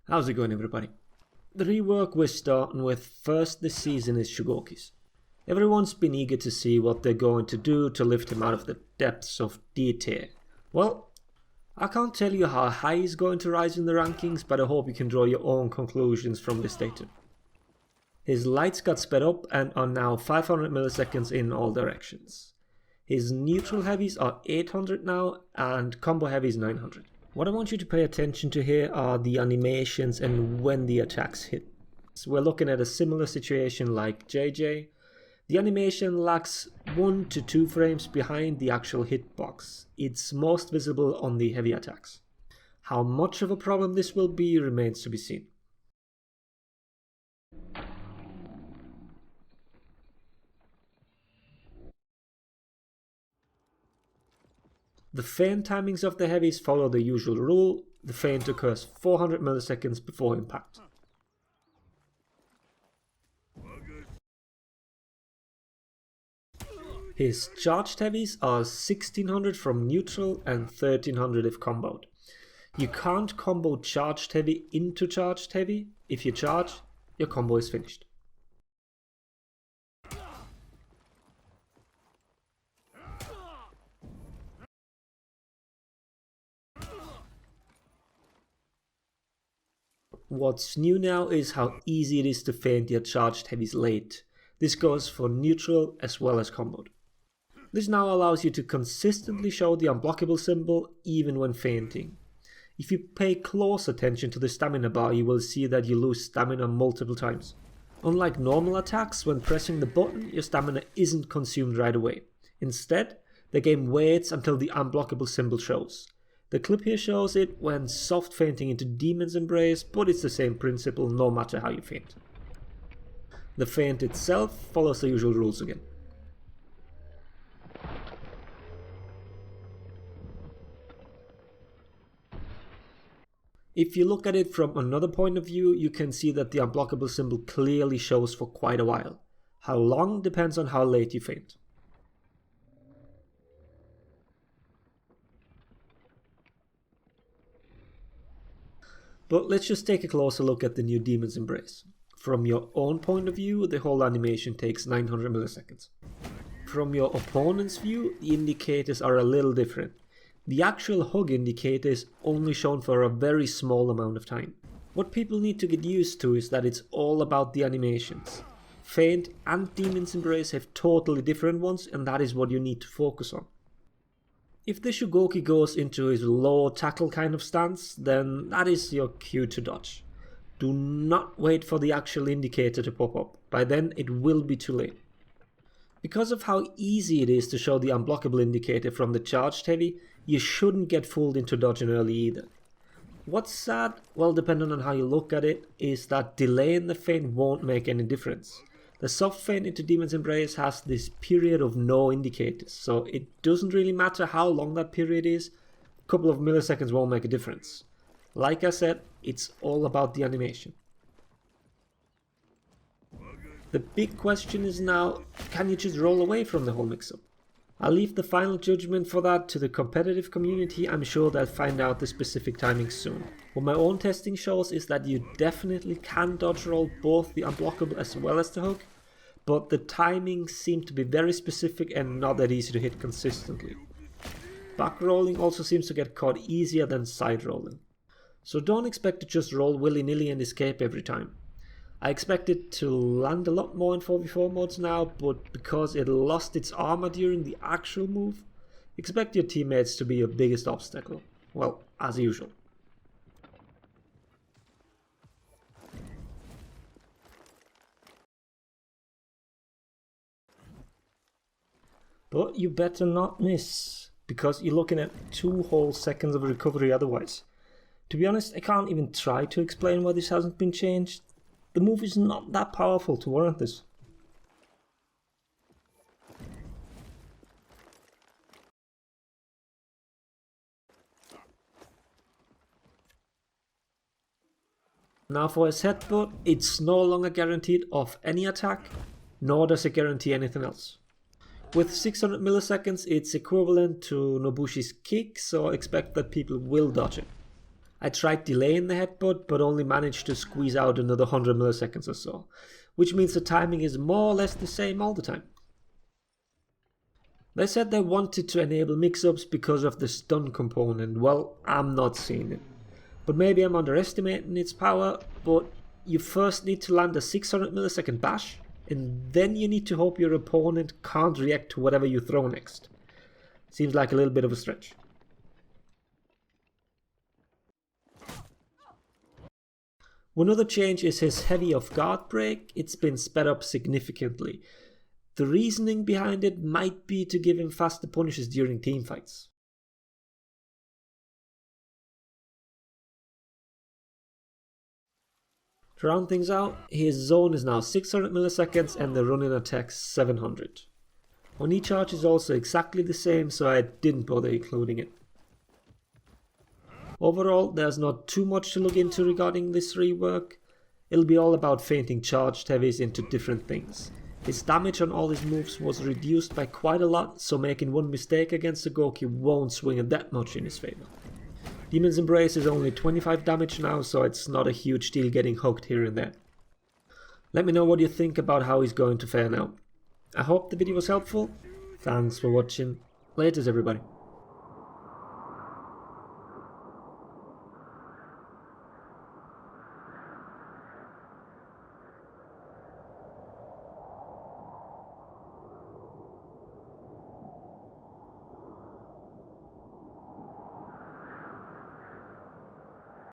How's it going, everybody? The rework we're starting with first this season is Shugoki's. Everyone's been eager to see what they're going to do to lift him out of the depths of D tier. Well, I can't tell you how high he's going to rise in the rankings, but I hope you can draw your own conclusions from this data. His lights got sped up and are now 500 milliseconds in all directions. His neutral heavies are 800 now and combo heavies 900. What I want you to pay attention to here are the animations and when the attacks hit. So we're looking at a similar situation like JJ. The animation lags 1 to 2 frames behind the actual hitbox. It's most visible on the heavy attacks. How much of a problem this will be remains to be seen. The feint timings of the heavies follow the usual rule. The feint occurs 400 milliseconds before impact. His charged heavies are 1600 from neutral and 1300 if comboed. You can't combo charged heavy into charged heavy. If you charge, your combo is finished. What's new now is how easy it is to feint your charged heavies late. This goes for neutral as well as comboed. This now allows you to consistently show the unblockable symbol even when feinting. If you pay close attention to the stamina bar, you will see that you lose stamina multiple times. Unlike normal attacks, when pressing the button, your stamina isn't consumed right away. Instead, the game waits until the unblockable symbol shows. The clip here shows it when soft feinting into Demon's Embrace, but it's the same principle no matter how you feint. The feint itself follows the usual rules again. If you look at it from another point of view, you can see that the unblockable symbol clearly shows for quite a while. How long depends on how late you feint. But let's just take a closer look at the new Demon's Embrace. From your own point of view, the whole animation takes 900 milliseconds. From your opponent's view, the indicators are a little different. The actual hug indicator is only shown for a very small amount of time. What people need to get used to is that it's all about the animations. Feint and Demon's Embrace have totally different ones, and that is what you need to focus on. If the Shugoki goes into his low tackle kind of stance, then that is your cue to dodge. Do not wait for the actual indicator to pop up, by then it will be too late. Because of how easy it is to show the unblockable indicator from the charged heavy, you shouldn't get fooled into dodging early either. What's sad, well, depending on how you look at it, is that delaying the feint won't make any difference. The soft feint into Demon's Embrace has this period of no indicators, so it doesn't really matter how long that period is, a couple of milliseconds won't make a difference. Like I said, it's all about the animation. The big question is now, can you just roll away from the whole mix-up? I'll leave the final judgment for that to the competitive community. I'm sure they'll find out the specific timing soon. What my own testing shows is that you definitely can dodge roll both the unblockable as well as the hook, but the timings seem to be very specific and not that easy to hit consistently. Back rolling also seems to get caught easier than side rolling. So don't expect to just roll willy-nilly and escape every time. I expect it to land a lot more in 4v4 modes now, but because it lost its armor during the actual move, expect your teammates to be your biggest obstacle. Well, as usual. But you better not miss, because you're looking at 2 whole seconds of recovery otherwise. To be honest, I can't even try to explain why this hasn't been changed. The move is not that powerful to warrant this. Now for his headbutt, it's no longer guaranteed off any attack, nor does it guarantee anything else. With 600 milliseconds, it's equivalent to Nobushi's kick, so expect that people will dodge it. I tried delaying the headbutt, but only managed to squeeze out another 100 milliseconds or so, which means the timing is more or less the same all the time. They said they wanted to enable mix-ups because of the stun component. Well, I'm not seeing it. But maybe I'm underestimating its power, but you first need to land a 600 millisecond bash, and then you need to hope your opponent can't react to whatever you throw next. Seems like a little bit of a stretch. One other change is his heavy off guard break. It's been sped up significantly. The reasoning behind it might be to give him faster punishes during teamfights. To round things out, his zone is now 600 milliseconds and the running attack 700. On E-charge is also exactly the same, so I didn't bother including it. Overall, there's not too much to look into regarding this rework. It'll be all about feinting charged heavies into different things. His damage on all his moves was reduced by quite a lot, so making one mistake against the goki won't swing it that much in his favor. Demon's Embrace is only 25 damage now, so it's not a huge deal getting hooked here and there. Let me know what you think about how he's going to fare now. I hope the video was helpful. Thanks for watching. Laters everybody.